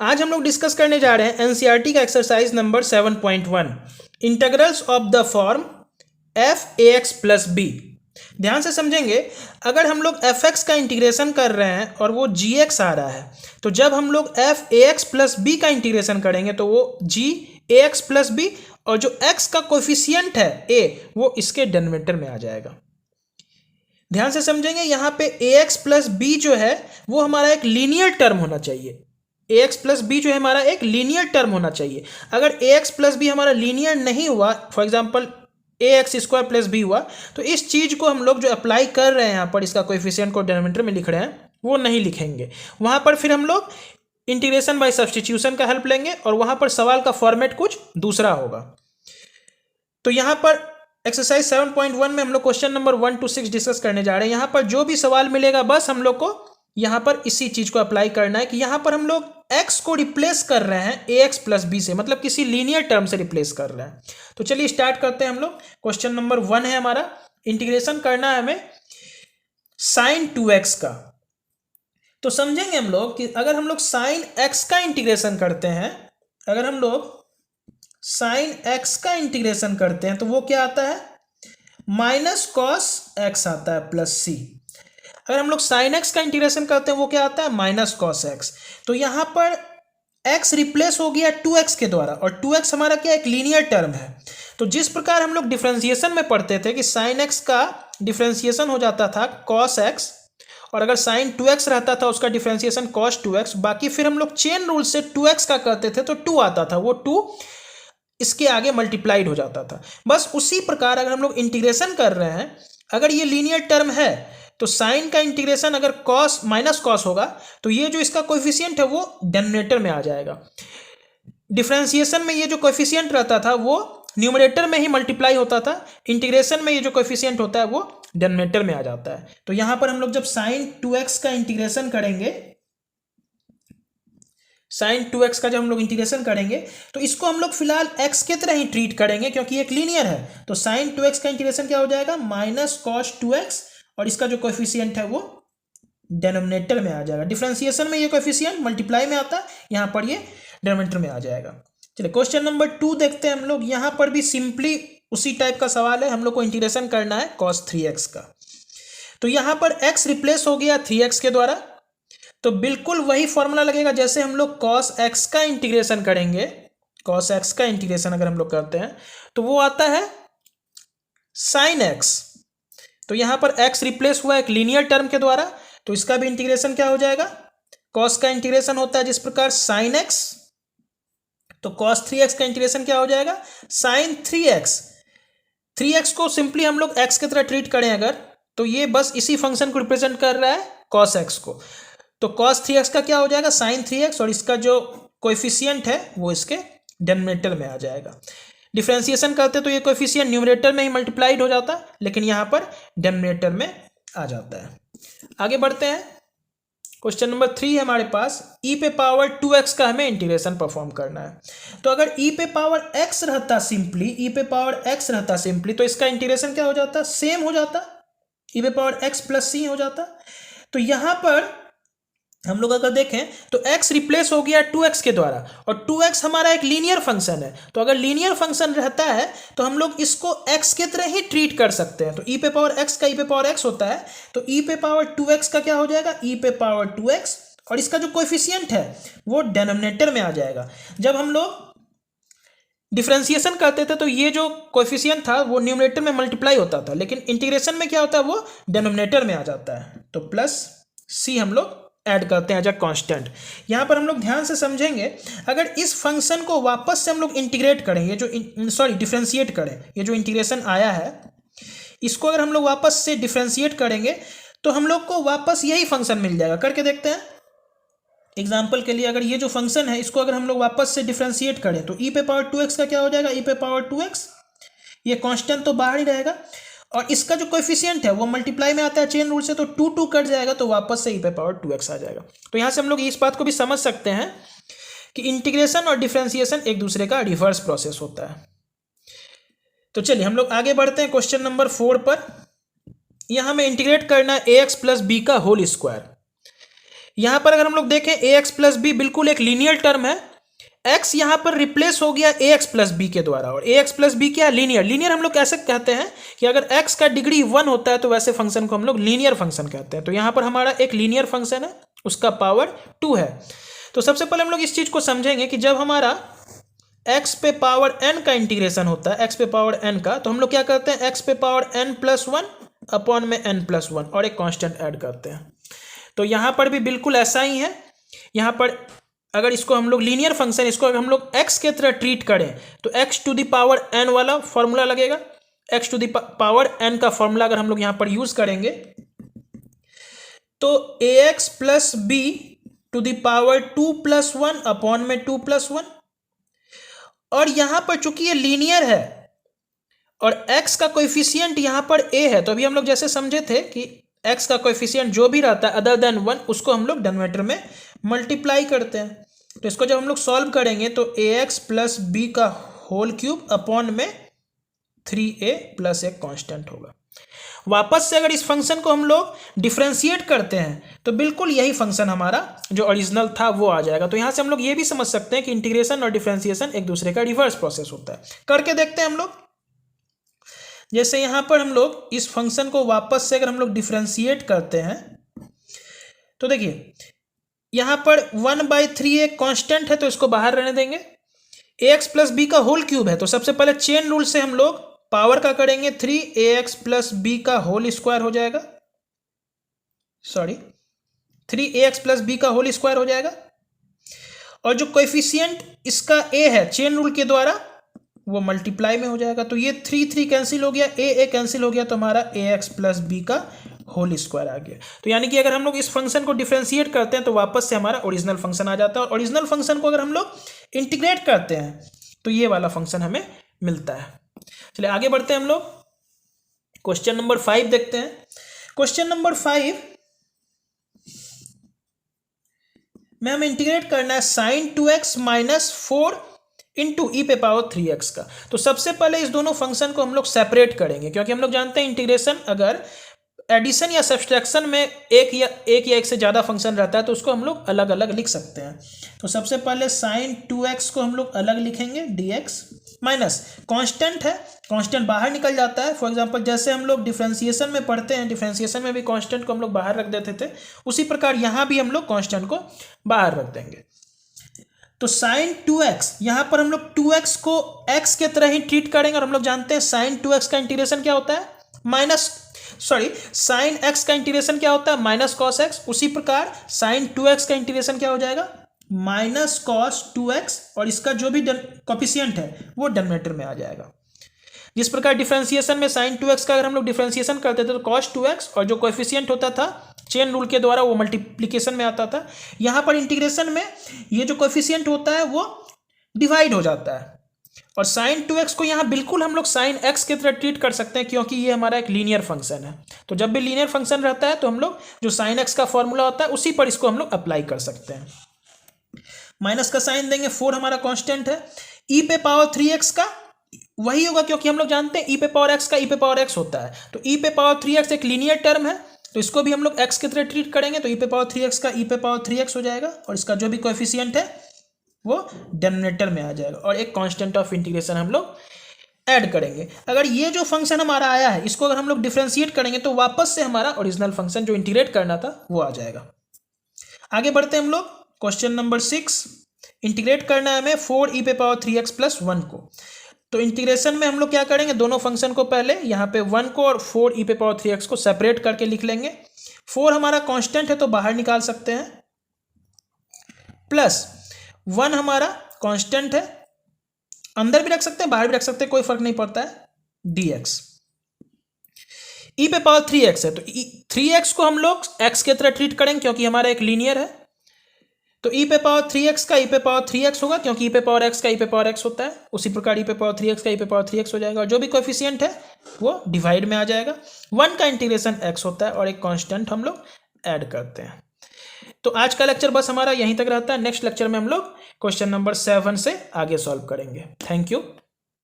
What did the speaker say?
आज हम लोग डिस्कस करने जा रहे हैं एनसीईआरटी का exercise number 7.1 integrals of the form f a x plus b. ध्यान से समझेंगे, अगर हम लोग एफ एक्स का इंटीग्रेशन कर रहे हैं और वो जी एक्स आ रहा है, तो जब हम लोग f a x plus b का इंटीग्रेशन करेंगे तो वो g a x plus b और जो एक्स का कोफिशियंट है ए वो इसके डिनोमिनेटर में आ जाएगा। ध्यान से समझेंगे, यहाँ पे ए एक्स प्लस बी जो है वो हमारा एक लीनियर टर्म होना चाहिए। ए एक्स प्लस बी जो है हमारा एक लीनियर टर्म होना चाहिए। अगर ए एक्स प्लस बी हमारा लीनियर नहीं हुआ, for example a x square plus b हुआ, तो इस चीज़ को हम लोग जो अप्लाई कर रहे हैं यहाँ पर, इसका कोएफिशिएंट को डिनोमिनेटर में लिख रहे हैं, वो नहीं लिखेंगे। वहाँ पर फिर हम लोग इंटीग्रेशन बाय सब्स्टिट्यूशन का हेल्प लेंगे और वहाँ पर सवाल का फॉर्मेट कुछ दूसरा होगा। तो यहाँ पर एक्सरसाइज 7.1 में हम लोग क्वेश्चन नंबर 1 to 6 डिस्कस करने जा रहे हैं। यहाँ पर जो भी सवाल मिलेगा बस हम लोग को यहाँ पर इसी चीज को अप्लाई करना है कि यहाँ पर हम लोग x को रिप्लेस कर रहे हैं ए एक्स प्लस बी से, मतलब किसी लीनियर टर्म से रिप्लेस कर रहे हैं। तो चलिए स्टार्ट करते हैं हम लोग। क्वेश्चन नंबर 1 है हमारा, इंटीग्रेशन करना है हमें साइन 2x का। तो समझेंगे हम लोग कि अगर हम लोग साइन x का इंटीग्रेशन करते हैं, अगर हम लोग साइन x का इंटीग्रेशन करते हैं तो वो क्या आता है, माइनस कॉस x आता है प्लस c। अगर हम लोग साइन x का इंटीग्रेशन करते हैं वो क्या आता है, माइनस कॉस x। तो यहां पर x रिप्लेस हो गया 2x के द्वारा और 2x हमारा क्या एक लीनियर टर्म है। तो जिस प्रकार हम लोग डिफरेंशिएशन में पढ़ते थे कि साइन x का डिफरेंशिएशन हो जाता था कॉस x, और अगर साइन 2x रहता था उसका डिफरेंशिएशन कॉस 2x, बाकी फिर हम लोग चेन रूल से 2x का करते थे तो 2 आता था, वो 2 इसके आगे मल्टीप्लाइड हो जाता था। बस उसी प्रकार अगर हम लोग इंटीग्रेशन कर रहे हैं, अगर ये लीनियर टर्म है तो साइन का इंटीग्रेशन अगर कॉस माइनस कॉस होगा तो ये जो इसका कोएफिशिएंट है वो डिनोमिनेटर में आ जाएगा। डिफरेंशिएशन में ये जो कोएफिशिएंट रहता था वो न्यूमरेटर में ही मल्टीप्लाई होता था, इंटीग्रेशन में ये जो कोएफिशिएंट होता है वो डिनोमिनेटर में आ जाता है। तो यहां पर हम लोग जब साइन 2x का इंटीग्रेशन करेंगे, साइन 2x का जब हम लोग इंटीग्रेशन करेंगे तो इसको हम लोग फिलहाल x के तरह ही ट्रीट करेंगे क्योंकि एक लीनियर है। तो साइन 2x का इंटीग्रेशन क्या हो जाएगा, माइनस कॉस 2x, और इसका जो कोएफिशिएंट है वो डिनोमिनेटर में आ जाएगा। डिफरेंशिएशन में ये कोएफिशिएंट मल्टीप्लाई में आता है, यहाँ पर ये डिनोमिनेटर में आ जाएगा। चलिए क्वेश्चन नंबर 2 देखते हैं हम लोग। यहाँ पर भी सिंपली उसी टाइप का सवाल है, हम लोग को इंटीग्रेशन करना है कॉस 3x का। तो यहाँ पर x रिप्लेस हो गया 3x के द्वारा, तो बिल्कुल वही फॉर्मूला लगेगा जैसे हम लोग cos x का इंटीग्रेशन करेंगे। cos x का इंटीग्रेशन अगर हम लोग करते हैं तो वो आता है sin x। तो यहां पर x रिप्लेस हुआ एक लीनियर टर्म के द्वारा, तो इसका भी इंटीग्रेशन क्या हो जाएगा, cos का इंटीग्रेशन होता है जिस प्रकार sin x, तो cos 3x का इंटीग्रेशन क्या हो जाएगा, sin 3x। 3x को सिंपली हम लोग x की तरह ट्रीट करें अगर, तो ये बस इसी फंक्शन को रिप्रेजेंट कर रहा है cos x को। तो cos 3x का क्या हो जाएगा, sin 3x, और इसका जो कोएफिशिएंट है वो इसके डिनोमिनेटर में आ जाएगा। डिफरेंशिएशन करते तो ये कोएफिशिएंट न्यूमरेटर में ही मल्टीप्लाइड हो जाता, लेकिन यहाँ पर डिनोमिनेटर में आ जाता है। आगे बढ़ते हैं, क्वेश्चन नंबर 3 है हमारे पास, e पे पावर 2x का हमें इंटीग्रेशन परफॉर्म करना है। तो अगर e पे पावर x रहता सिंपली, e पे पावर x रहता सिंपली, तो इसका इंटीग्रेशन क्या हो जाता, सेम हो जाता, e पे पावर x प्लस c हो जाता। तो यहाँ पर हम लोग अगर देखें तो x रिप्लेस हो गया 2x के द्वारा, और 2x हमारा एक लीनियर फंक्शन है। तो अगर लीनियर फंक्शन रहता है तो हम लोग इसको x के तरह ही ट्रीट कर सकते हैं। तो e पे पावर x का e पे पावर x होता है, तो e पे पावर 2x का क्या हो जाएगा, e पे पावर 2x, और इसका जो कोएफिशिएंट है वो डिनोमिनेटर में आ जाएगा। जब हम लोग डिफरेंशिएशन करते थे तो ये जो कोएफिशिएंट था वो न्यूमरेटर में मल्टीप्लाई होता था, लेकिन इंटीग्रेशन में क्या होता है वो डिनोमिनेटर में आ जाता है। तो प्लस c हम लोग ऐड करते हैं एज अ कांस्टेंट। यहाँ पर हम लोग ध्यान से समझेंगे, अगर इस फंक्शन को वापस से हम लोग इंटीग्रेट करें, ये जो डिफरेंशिएट करें, ये जो इंटीग्रेशन आया है इसको अगर हम लोग वापस से डिफरेंशिएट करेंगे तो हम लोग को वापस यही फंक्शन मिल जाएगा। करके देखते हैं एग्जाम्पल के लिए, अगर ये जो फंक्शन है इसको अगर हम लोग वापस से डिफरेंशिएट करें तो e पे पावर 2x का क्या हो जाएगा, e पे पावर 2x, ये कांस्टेंट तो बाहर ही रहेगा, और इसका जो कोएफिशिएंट है वो मल्टीप्लाई में आता है चेन रूल से, तो 2 कट जाएगा, तो वापस से e पे पावर 2x आ जाएगा। तो यहाँ से हम लोग इस बात को भी समझ सकते हैं कि इंटीग्रेशन और डिफरेंशिएशन एक दूसरे का रिवर्स प्रोसेस होता है। तो चलिए हम लोग आगे बढ़ते हैं क्वेश्चन नंबर 4 पर। यहाँ हमें इंटीग्रेट करना है ax प्लस बी का होल स्क्वायर। यहाँ पर अगर हम लोग देखें ए एक्स प्लस बी बिल्कुल एक लीनियर टर्म है, x यहाँ पर रिप्लेस हो गया ए एक्स प्लस बी के द्वारा, और ए एक्स प्लस बी क्या है, लीनियर। लीनियर हम लोग कैसे कहते हैं कि अगर x का डिग्री 1 होता है तो वैसे फंक्शन को हम लोग लीनियर फंक्शन कहते हैं। तो यहाँ पर हमारा एक लीनियर फंक्शन है, उसका पावर 2 है। तो सबसे पहले हम लोग इस चीज को समझेंगे कि जब हमारा x पे पावर n का इंटीग्रेशन होता है, x पे पावर n का, तो हम लोग क्या करते हैं, x पे पावर n+1 अपॉन में n+1 और एक कांस्टेंट ऐड करते हैं। तो यहाँ पर भी बिल्कुल ऐसा ही है। यहाँ पर अगर इसको हम लोग लीनियर फंक्शन, इसको अगर हम लोग x के तरह ट्रीट करें तो x to the power n वाला फॉर्मूला लगेगा। x to the power n का फॉर्मूला अगर हम लोग यहाँ पर यूज करेंगे तो ax plus b to the power 2+1 upon में 2+1, और यहां पर चूंकि ये लीनियर है और x का कोएफिशिएंट यहां पर a है, तो अभी हम लोग जैसे समझे थे कि x का कोएफिशिएंट जो भी रहता है अदर देन 1 उसको हम लोग डिनोमिनेटर में मल्टीप्लाई करते हैं। तो इसको जब हम लोग सॉल्व करेंगे तो ax प्लस बी का होल क्यूब अपॉन में 3a प्लस एक कांस्टेंट होगा। वापस से अगर इस फंक्शन को हम लोग डिफरेंशिएट करते हैं तो बिल्कुल यही फंक्शन हमारा जो ओरिजिनल था वो आ जाएगा। तो यहां से हम लोग ये भी समझ सकते हैं कि इंटीग्रेशन और डिफरेंशिएशन एक दूसरे का रिवर्स प्रोसेस होता है। करके देखते हैं हम लोग। जैसे यहां पर हम लोग इस फंक्शन को वापस से अगर हम लोग डिफरेंशिएट करते हैं तो देखिए यहां पर 1/3 एक कांस्टेंट है तो इसको बाहर रहने देंगे। ax प्लस बी का होल क्यूब है तो सबसे पहले चेन रूल से हम लोग पावर का करेंगे 3ax प्लस बी का होल स्क्वायर हो जाएगा, 3ax प्लस बी का होल स्क्वायर हो जाएगा। और जो कोएफिशिएंट इसका a है चेन रूल के द्वारा वो मल्टीप्लाई में हो जाएगा। तो ये 3 कैंसिल हो गया, a कैंसिल हो गया, तो हमारा ax प्लस बी का होल स्क्वायर आ गया। तो यानी कि अगर हम लोग इस फंक्शन को डिफरेंशिएट करते हैं तो वापस से हमारा ओरिजिनल फंक्शन आ जाता है, और ओरिजिनल फंक्शन को अगर हम लोग इंटीग्रेट करते हैं तो ये वाला फंक्शन हमें मिलता है। चलिए आगे बढ़ते हैं हम लोग। क्वेश्चन नंबर 5 देखते हैं। क्वेश्चन नंबर 5 में हमें इंटीग्रेट करना है sin 2x माइनस 4 इंटू ई पे पावर 3x का। तो सबसे पहले इस दोनों फंक्शन को हम लोग सेपरेट करेंगे, क्योंकि हम लोग जानते हैं इंटीग्रेशन अगर एडिशन या सब्सट्रैक्शन में एक या एक से ज़्यादा फंक्शन रहता है तो उसको हम लोग अलग अलग लिख सकते हैं। तो सबसे पहले sin 2x को हम लोग अलग लिखेंगे dx माइनस कांस्टेंट है, कांस्टेंट बाहर निकल जाता है। फॉर एग्जांपल जैसे हम लोग डिफरेंशिएशन में पढ़ते हैं, डिफरेंशिएशन में भी कांस्टेंट को हम लोग बाहर रख देते थे, उसी प्रकार यहाँ भी हम लोग कांस्टेंट को बाहर रख देंगे। तो sin 2x यहाँ पर हम लोग 2x को x के तरह ही ट्रीट करेंगे, और हम लोग जानते हैं sin 2x का इंटीग्रेशन क्या होता है, sin x का इंटीग्रेशन क्या होता है, माइनस कॉस x। उसी प्रकार sin 2x का इंटीग्रेशन क्या हो जाएगा, माइनस कॉस 2x, और इसका जो भी कोएफिशिएंट है वो डिनोमिनेटर में आ जाएगा। जिस प्रकार डिफरेंशिएशन में sin 2x का अगर हम लोग डिफरेंशिएशन करते थे तो cos 2x, और जो कोएफिशिएंट होता था चेन रूल के द्वारा वो मल्टीप्लिकेशन में आता था। यहाँ पर इंटीग्रेशन में ये जो कोएफिशिएंट होता है वो डिवाइड हो जाता है, और sin 2x को यहाँ बिल्कुल हम लोग sin x की तरह ट्रीट कर सकते हैं, क्योंकि ये हमारा एक लीनियर फंक्शन है। तो जब भी लीनियर फंक्शन रहता है तो हम लोग जो sin x का फॉर्मूला होता है उसी पर इसको हम लोग अप्लाई कर सकते हैं। माइनस का साइन देंगे, 4 हमारा कांस्टेंट है, e पे पावर 3x का वही होगा, क्योंकि हम लोग जानते हैं e पे पावर x का e पे पावर x होता है। तो e पे पावर 3x एक लीनियर टर्म है, तो इसको भी हम लोग x की तरह ट्रीट करेंगे, तो e पे पावर 3x का e पे पावर 3x हो जाएगा, और इसका जो भी कोएफिशिएंट है वो डिनोमिनेटर में आ जाएगा, और एक कांस्टेंट ऑफ इंटीग्रेशन हम लोग ऐड करेंगे। अगर ये जो फंक्शन हमारा आया है इसको अगर हम लोग डिफरेंशिएट करेंगे तो वापस से हमारा ओरिजिनल फंक्शन जो इंटीग्रेट करना था वो आ जाएगा। आगे बढ़ते हैं हम लोग। क्वेश्चन नंबर 6, इंटीग्रेट करना है हमें 4e पे पावर 3x प्लस 1 को। तो इंटीग्रेशन में हम लोग क्या करेंगे, दोनों फंक्शन को पहले यहाँ पे 1 को और 4e पे पावर 3x को सेपरेट करके लिख लेंगे। 4 हमारा कांस्टेंट है तो बाहर निकाल सकते हैं, प्लस 1 हमारा कांस्टेंट है, अंदर भी रख सकते हैं बाहर भी रख सकते हैं, कोई फर्क नहीं पड़ता है, dx। e पे पावर 3x है तो 3x को हम लोग x के तरह ट्रीट करेंगे क्योंकि हमारा एक लीनियर है, तो e पे पावर 3x का e पे पावर 3x होगा, क्योंकि e पे पावर x का e पे पावर x होता है। उसी प्रकार e पे पावर 3x का e पे पावर 3x हो जाएगा, और जो भी कोएफिशिएंट है वो डिवाइड में आ जाएगा। 1 का इंटीग्रेशन x होता है और एक कांस्टेंट हम लोग ऐड करते हैं। तो आज का लेक्चर बस हमारा यहीं तक रहता है। नेक्स्ट लेक्चर में हम लोग क्वेश्चन नंबर 7 से आगे सॉल्व करेंगे। Thank you.